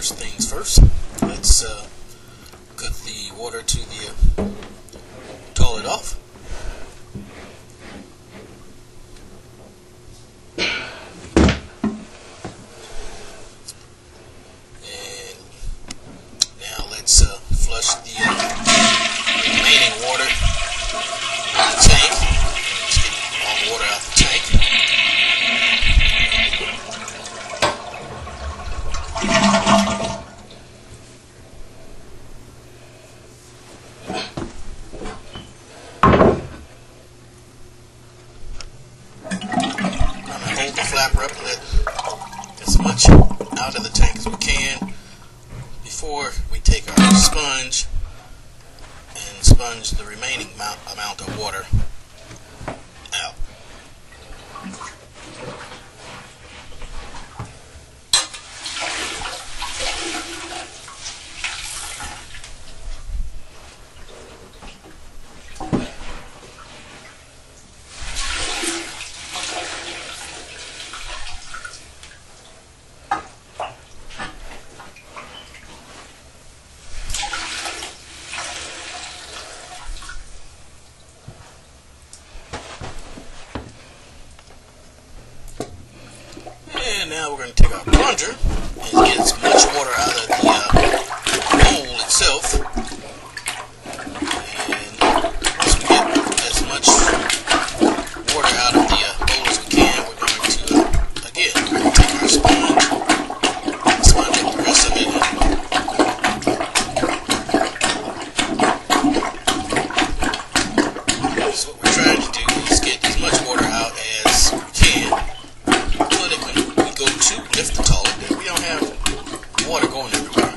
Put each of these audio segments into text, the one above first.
First things first, let's cut the water to the toilet off. And now let's flush the remaining water out of the tank. Let's get all the water out of the tank. Hold the flapper up and let as much out of the tank as we can before we take our sponge and sponge the remaining amount of water out. And now we're going to take our plunger and get as much water out of the bowl itself. And once we get as much water out of the bowl as we can, we're going to, again, take our sponge up the rest of it. So what we're trying to do is get as much water out as we can. To lift the toilet, and we don't have water going everywhere.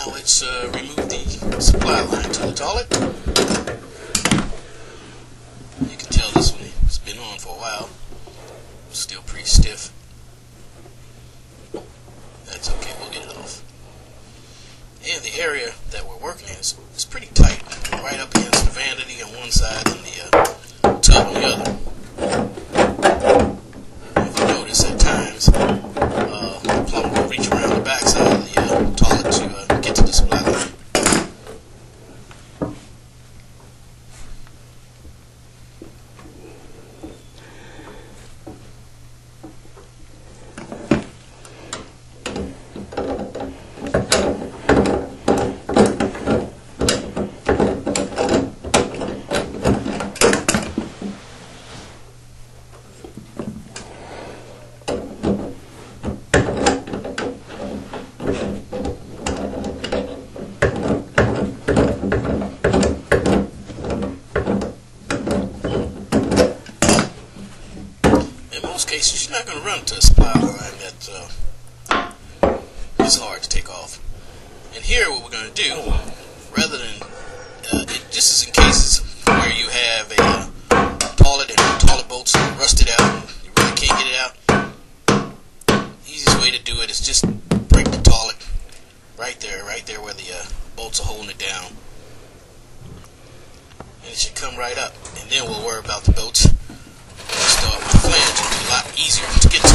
Let's remove the supply line to the toilet. You can tell this one has been on for a while. It's still pretty stiff. That's okay, we'll get it off. And the area that we're working in is pretty tight. Right up against the vanity on one side and the tub on the other. If you notice, at times, the plumber will reach around the back side of the toilet to get to the supply line. In most cases, you're not going to run to a supply line that is hard to take off. And here, what we're going to do, rather than this is in cases where you have a toilet and the toilet bolts are rusted out and you really can't get it out. Easiest way to do it is just break the toilet right there where the bolts are holding it down, and it should come right up. And then we'll worry about the bolts. Start with the flange, it'll be a lot easier to get to.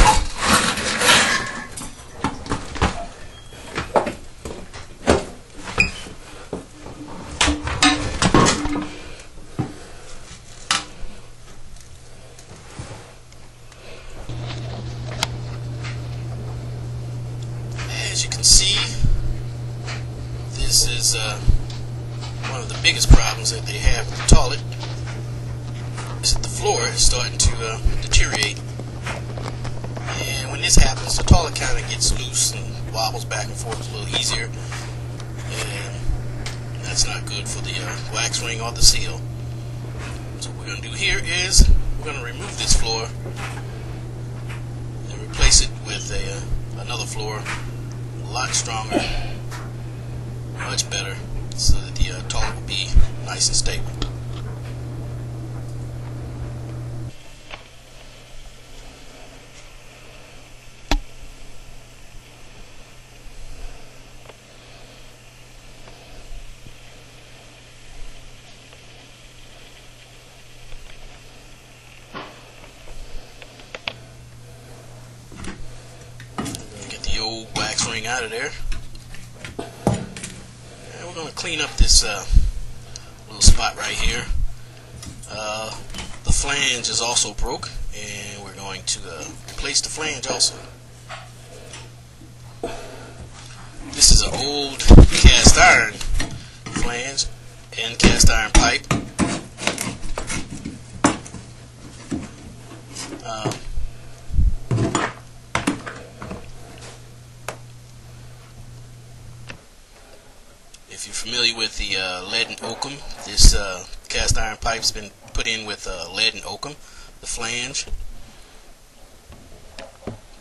As you can see, this is one of the biggest problems that they have with the toilet. Is that the floor is starting to deteriorate, and when this happens, the toilet kind of gets loose and wobbles back and forth a little easier, and that's not good for the wax ring or the seal. So what we're going to do here is we're going to remove this floor and replace it with another floor, a lot stronger, much better, so that the toilet will be nice and stable. Get the old wax ring out of there. And we're going to clean up this little spot right here. The flange is also broke, and we're going to replace the flange also. This is an old cast iron flange and cast iron pipe. If you're familiar with the lead and oakum, this cast iron pipe's been put in with lead and oakum, the flange.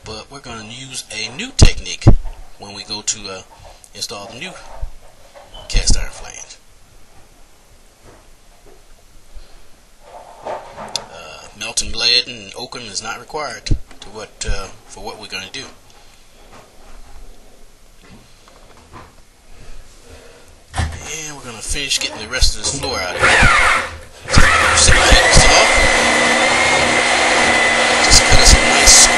But we're going to use a new technique when we go to install the new cast iron flange. Melting lead and oakum is not required for what we're going to do. And we're going to finish getting the rest of this floor out of here. Just cut us a nice